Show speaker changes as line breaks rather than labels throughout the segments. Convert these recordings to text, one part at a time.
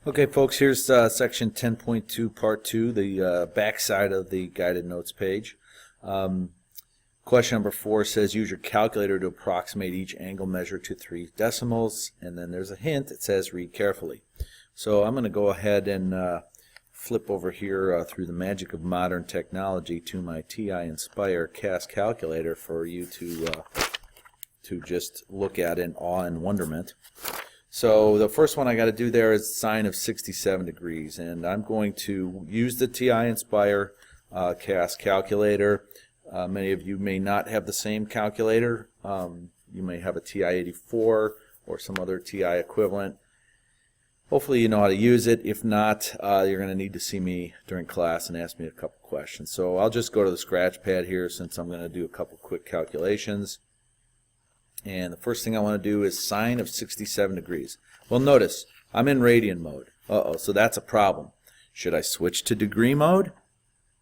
Okay, folks, here's section 10.2, part 2, the backside of the guided notes page. Question number 4 says use your calculator to approximate each angle measure to 3 decimals, and then there's a hint. It says read carefully. So I'm going to go ahead and flip over here through the magic of modern technology to my TI Nspire CAS calculator for you to just look at in awe and wonderment. So the first one I got to do there is sine of 67 degrees, and I'm going to use the TI Nspire CAS calculator. Many of you may not have the same calculator. You may have a TI-84 or some other TI equivalent. Hopefully you know how to use it. If not, you're going to need to see me during class and ask me a couple questions. So I'll just go to the scratch pad here since I'm going to do a couple quick calculations. And the first thing I want to do is sine of 67 degrees. Well, notice, I'm in radian mode. So that's a problem. Should I switch to degree mode?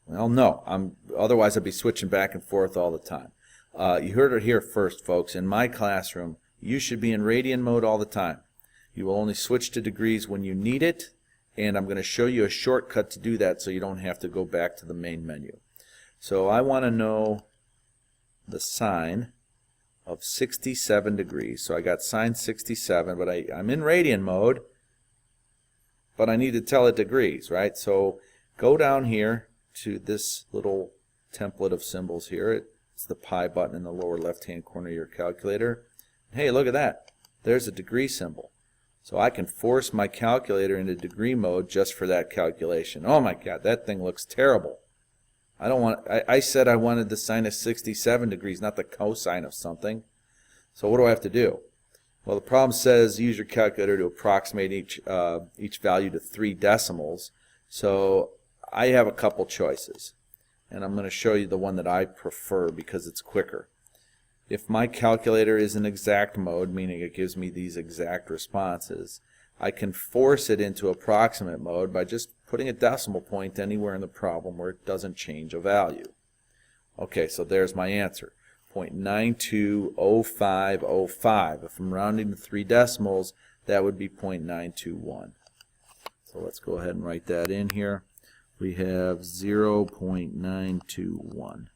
Well, no. Otherwise, I'd be switching back and forth all the time. You heard it here first, folks. In my classroom, you should be in radian mode all the time. You will only switch to degrees when you need it, and I'm going to show you a shortcut to do that so you don't have to go back to the main menu. So I want to know the sine of 67 degrees. So I got sine 67, but I'm in radian mode, but I need to tell it degrees, right? So go down here to this little template of symbols here. It's the pi button in the lower left-hand corner of your calculator. Hey, look at that. There's a degree symbol. So I can force my calculator into degree mode just for that calculation. Oh my God, that thing looks terrible. I said I wanted the sine of 67 degrees, not the cosine of something. So what do I have to do? Well, the problem says use your calculator to approximate each value to 3 decimals. So I have a couple choices, and I'm going to show you the one that I prefer because it's quicker. If my calculator is in exact mode, meaning it gives me these exact responses, I can force it into approximate mode by just putting a decimal point anywhere in the problem where it doesn't change a value. Okay, so there's my answer. 0.920505. If I'm rounding to 3 decimals, that would be 0.921. So let's go ahead and write that in here. We have 0.921.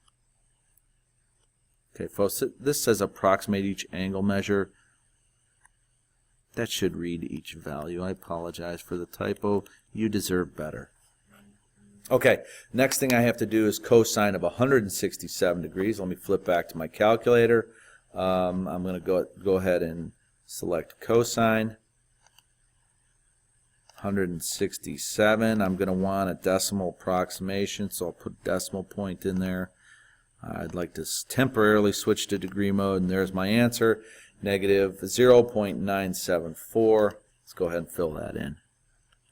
Okay, folks, this says approximate each angle measure. That should read each value. I apologize for the typo. You deserve better. Okay, next thing I have to do is cosine of 167 degrees. Let me flip back to my calculator. I'm going to go ahead and select cosine. 167. I'm going to want a decimal approximation, so I'll put a decimal point in there. I'd like to temporarily switch to degree mode, and there's my answer. Negative 0.974. Let's go ahead and fill that in.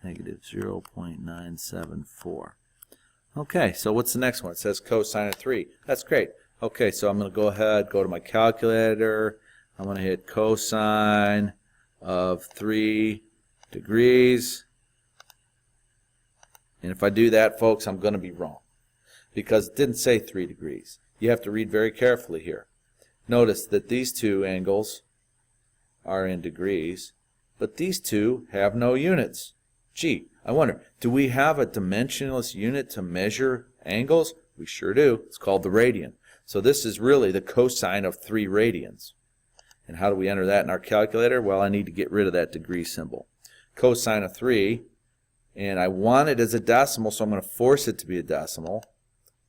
Negative 0.974. Okay, so what's the next one? It says cosine of 3. That's great. Okay, so I'm going to go ahead, go to my calculator. I'm going to hit cosine of 3 degrees. And if I do that, folks, I'm going to be wrong, because it didn't say 3 degrees. You have to read very carefully here. Notice that these two angles are in degrees, but these two have no units. Gee, I wonder, do we have a dimensionless unit to measure angles? We sure do. It's called the radian. So this is really the cosine of 3 radians. And how do we enter that in our calculator? Well, I need to get rid of that degree symbol. Cosine of 3, and I want it as a decimal, so I'm going to force it to be a decimal,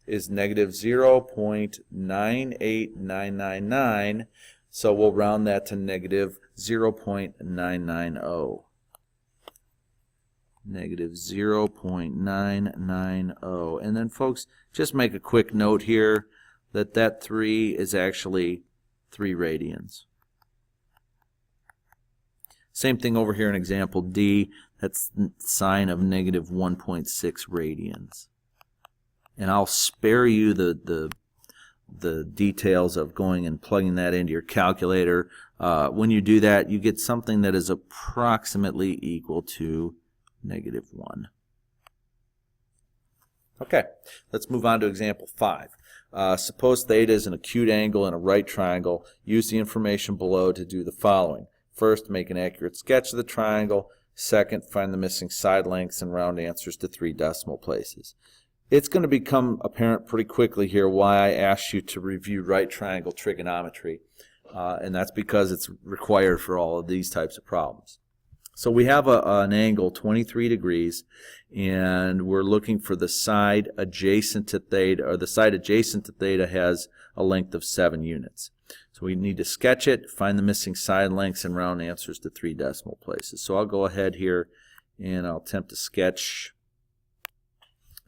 is negative 0.98999, so we'll round that to negative 0.990. Negative 0.990. And then, folks, just make a quick note here that that 3 is actually 3 radians. Same thing over here in example D. That's the sine of negative 1.6 radians. And I'll spare you the details of going and plugging that into your calculator. When you do that, you get something that is approximately equal to negative 1. Okay, let's move on to example 5. Suppose theta is an acute angle in a right triangle. Use the information below to do the following. First, make an accurate sketch of the triangle. Second, find the missing side lengths and round answers to 3 decimal places. It's going to become apparent pretty quickly here why I asked you to review right triangle trigonometry, and that's because it's required for all of these types of problems. So we have an angle 23 degrees, and we're looking for the side adjacent to theta, or the side adjacent to theta has a length of 7 units. So we need to sketch it, find the missing side lengths, and round answers to 3 decimal places. So I'll go ahead here and I'll attempt to sketch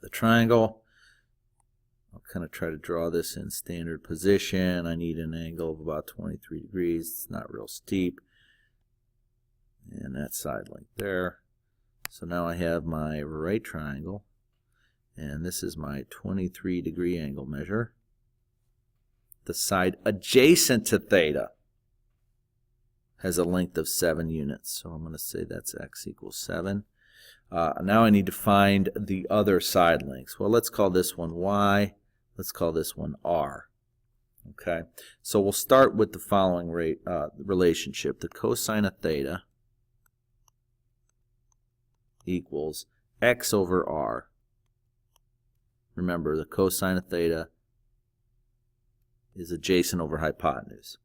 the triangle. I'll kind of try to draw this in standard position. I need an angle of about 23 degrees. It's not real steep. And that side length there. So now I have my right triangle, and this is my 23 degree angle measure. The side adjacent to theta has a length of 7 units. So I'm going to say that's x equals 7. Now I need to find the other side lengths. Well, let's call this one y. Let's call this one r. Okay. So we'll start with the following relationship. The cosine of theta equals x over r. Remember, the cosine of theta is adjacent over hypotenuse.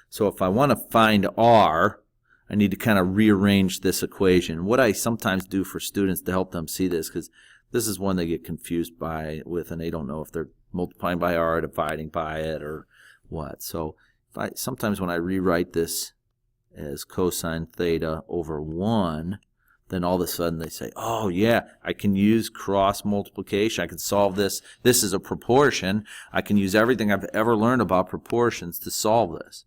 So if I want to find r, I need to kind of rearrange this equation. What I sometimes do for students to help them see this, because this is one they get confused with, and they don't know if they're multiplying by r or dividing by it or what. So sometimes when I rewrite this as cosine theta over 1, then all of a sudden they say, oh yeah, I can use cross multiplication. I can solve this. This is a proportion. I can use everything I've ever learned about proportions to solve this.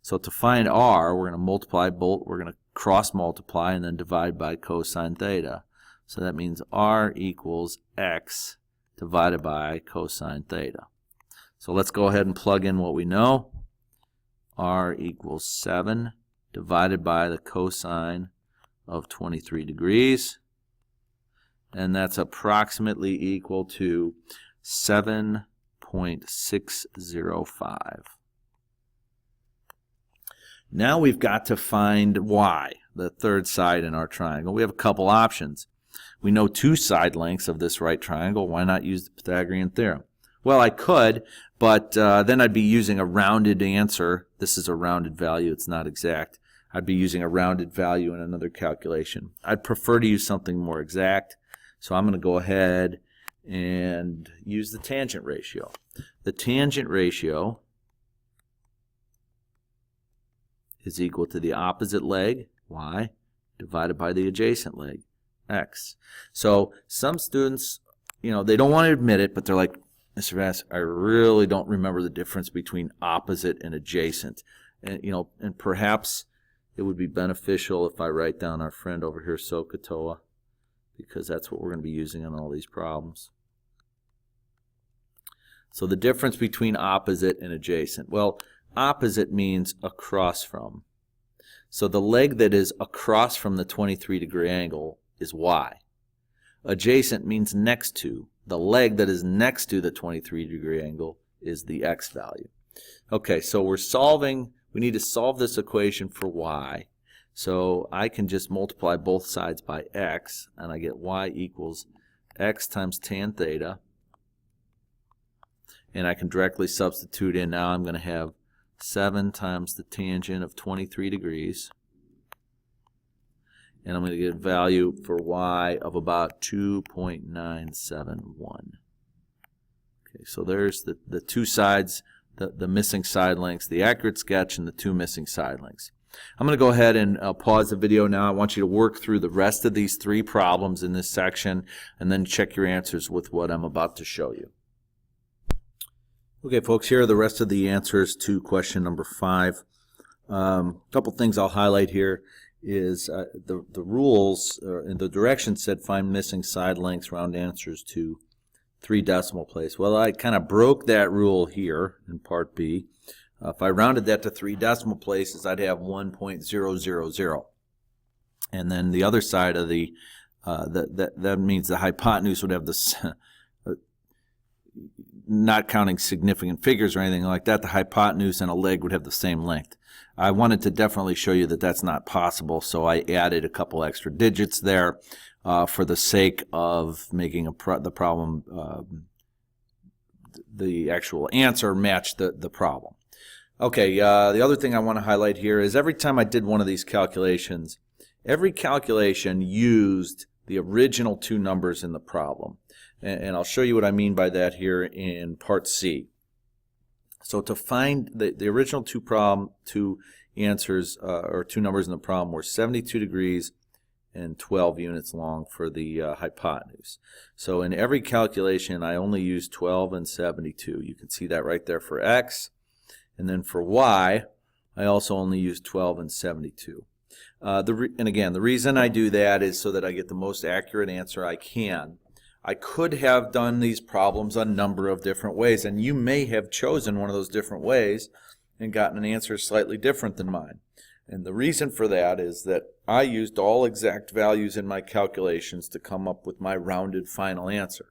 So to find r, we're going to multiply both. We're going to cross multiply and then divide by cosine theta. So that means r equals x divided by cosine theta. So let's go ahead and plug in what we know. R equals 7 divided by the cosine of 23 degrees, and that's approximately equal to 7.605. Now we've got to find y, the third side in our triangle. We have a couple options. We know 2 side lengths of this right triangle. Why not use the Pythagorean theorem? Well, I could, but then I'd be using a rounded answer. This is a rounded value. It's not exact. I'd be using a rounded value in another calculation. I'd prefer to use something more exact, so I'm going to go ahead and use the tangent ratio. The tangent ratio is equal to the opposite leg, y, divided by the adjacent leg, x. So some students, they don't want to admit it, but they're like, Mr. Vass, I really don't remember the difference between opposite and adjacent. And, and perhaps it would be beneficial if I write down our friend over here, SOHCAHTOA, because that's what we're going to be using on all these problems. So the difference between opposite and adjacent. Well, opposite means across from. So the leg that is across from the 23 degree angle is y. Adjacent means next to. The leg that is next to the 23 degree angle is the x value. Okay, so we need to solve this equation for y. So I can just multiply both sides by x, and I get y equals x times tan theta. And I can directly substitute in. Now I'm going to have 7 times the tangent of 23 degrees. And I'm going to get a value for y of about 2.971. Okay, so there's the 2 sides, the missing side lengths, the accurate sketch, and the 2 missing side lengths. I'm going to go ahead and pause the video now. I want you to work through the rest of these 3 problems in this section and then check your answers with what I'm about to show you. Okay, folks, here are the rest of the answers to question number 5. A couple things I'll highlight here is the rules in the directions said find missing side lengths, round answers to 3 decimal place. Well, I kind of broke that rule here in part B. If I rounded that to 3 decimal places, I'd have 1.000. And then the other side of that means the hypotenuse would have this not counting significant figures or anything like that, the hypotenuse and a leg would have the same length. I wanted to definitely show you that that's not possible, so I added a couple extra digits there for the sake of making the problem, the actual answer match the problem. Okay, the other thing I want to highlight here is every time I did one of these calculations, every calculation used the original two numbers in the problem. And I'll show you what I mean by that here in Part C. So to find the original two answers or two numbers in the problem were 72 degrees and 12 units long for the hypotenuse. So in every calculation I only used 12 and 72. You can see that right there for x. And then for y, I also only used 12 and 72. And again, the reason I do that is so that I get the most accurate answer I can. I could have done these problems a number of different ways, and you may have chosen one of those different ways and gotten an answer slightly different than mine. And the reason for that is that I used all exact values in my calculations to come up with my rounded final answer.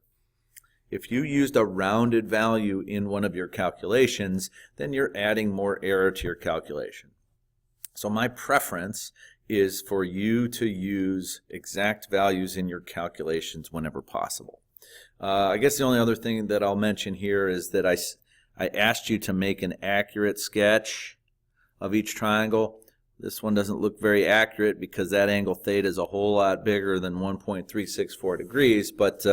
If you used a rounded value in one of your calculations, then you're adding more error to your calculation. So my preference is for you to use exact values in your calculations whenever possible. I guess the only other thing that I'll mention here is that I asked you to make an accurate sketch of each triangle. This one doesn't look very accurate because that angle theta is a whole lot bigger than 1.364 degrees, but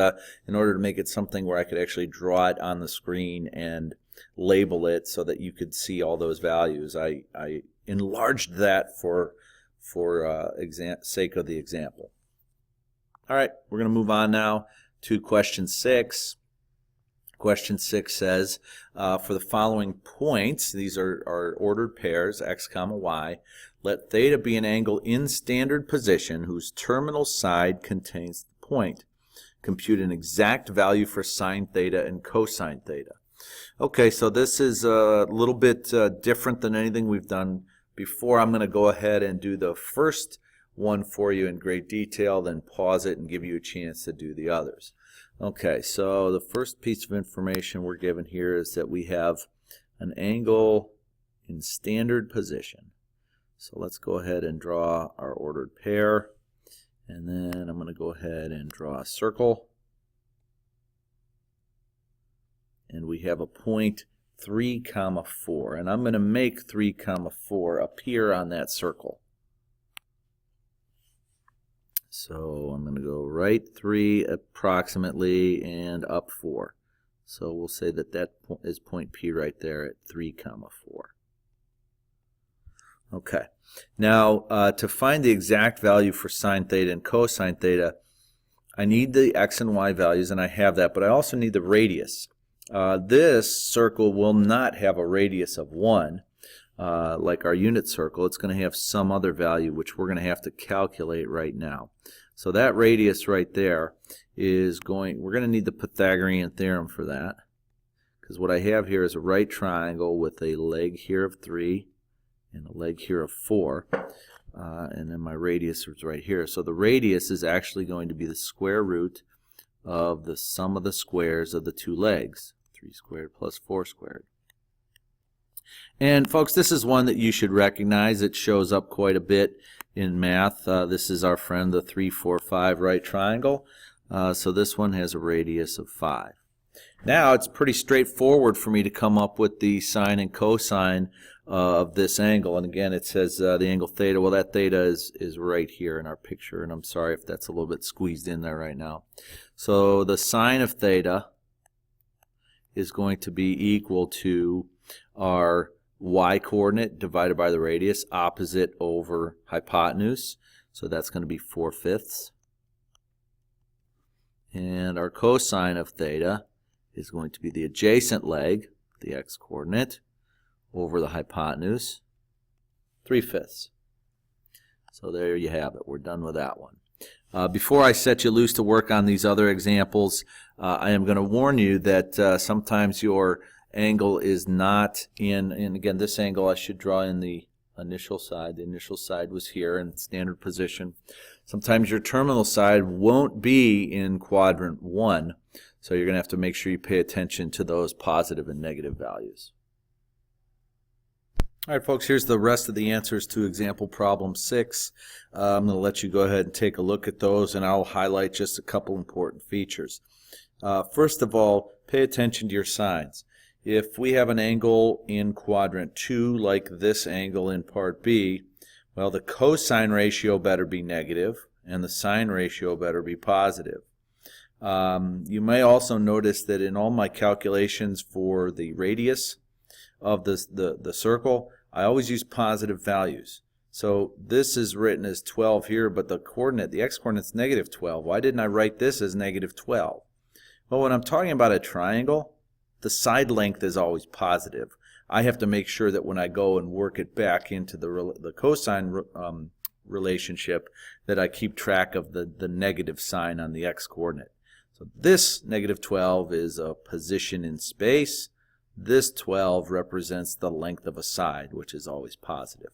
in order to make it something where I could actually draw it on the screen and label it so that you could see all those values, I enlarged that for sake of the example. All right, we're going to move on now to question 6. Question 6 says, for the following points, these are ordered pairs, x comma y, let theta be an angle in standard position whose terminal side contains the point. Compute an exact value for sine theta and cosine theta. Okay, so this is a little bit different than anything we've done before. I'm going to go ahead and do the first one for you in great detail, then pause it and give you a chance to do the others. Okay, so the first piece of information we're given here is that we have an angle in standard position. So let's go ahead and draw our ordered pair, and then I'm going to go ahead and draw a circle. And we have a point 3, 4, and I'm going to make 3, 4 appear on that circle. So I'm going to go right 3 approximately and up 4. So we'll say that that is point P right there at 3, 4. Okay. Now to find the exact value for sine theta and cosine theta, I need the x and y values, and I have that, but I also need the radius. This circle will not have a radius of 1 like our unit circle. It's going to have some other value which we're going to have to calculate right now. So that radius right there is we're going to need the Pythagorean theorem for that, because what I have here is a right triangle with a leg here of 3 and a leg here of 4, and then my radius is right here. So the radius is actually going to be the square root of the sum of the squares of the two legs, 3 squared plus 4 squared. And folks, this is one that you should recognize. It shows up quite a bit in math. This is our friend the 3, 4, 5 right triangle. So this one has a radius of 5. Now it's pretty straightforward for me to come up with the sine and cosine of this angle. And again, it says the angle theta. Well, that theta is right here in our picture, and I'm sorry if that's a little bit squeezed in there right now. So the sine of theta is going to be equal to our y-coordinate divided by the radius, opposite over hypotenuse. So that's going to be 4/5. And our cosine of theta is going to be the adjacent leg, the x-coordinate, over the hypotenuse, 3/5. So there you have it. We're done with that one. Before I set you loose to work on these other examples, I am going to warn you that sometimes your angle is not in, and again, this angle I should draw in the initial side. The initial side was here in standard position. Sometimes your terminal side won't be in quadrant 1, so you're going to have to make sure you pay attention to those positive and negative values. All right, folks, here's the rest of the answers to example problem 6. I'm going to let you go ahead and take a look at those, and I'll highlight just a couple important features. First of all, pay attention to your signs. If we have an angle in quadrant 2, like this angle in part B, well, the cosine ratio better be negative, and the sine ratio better be positive. You may also notice that in all my calculations for the radius of the circle, I always use positive values. So this is written as 12 here, but the coordinate, the x-coordinate is negative 12. Why didn't I write this as negative 12? Well, when I'm talking about a triangle, the side length is always positive. I have to make sure that when I go and work it back into the cosine relationship, that I keep track of the negative sign on the x-coordinate. So this negative 12 is a position in space. This 12 represents the length of a side, which is always positive.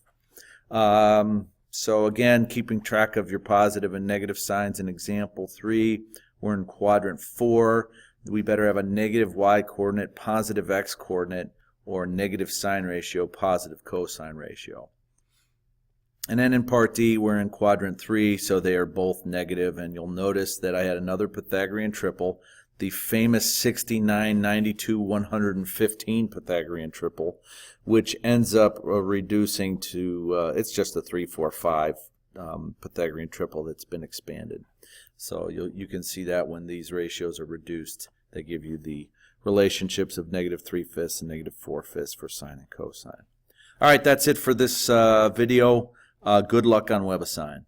So again, keeping track of your positive and negative signs in example 3, we're in quadrant 4. We better have a negative y-coordinate, positive x-coordinate, or negative sine ratio, positive cosine ratio. And then in part D, we're in quadrant 3, so they are both negative, and you'll notice that I had another Pythagorean triple, the famous 69, 92, 115 Pythagorean triple, which ends up reducing to, it's just a 3, 4, 5 Pythagorean triple that's been expanded. So you can see that when these ratios are reduced, they give you the relationships of negative 3/5 and negative 4/5 for sine and cosine. All right, that's it for this video. Good luck on WebAssign.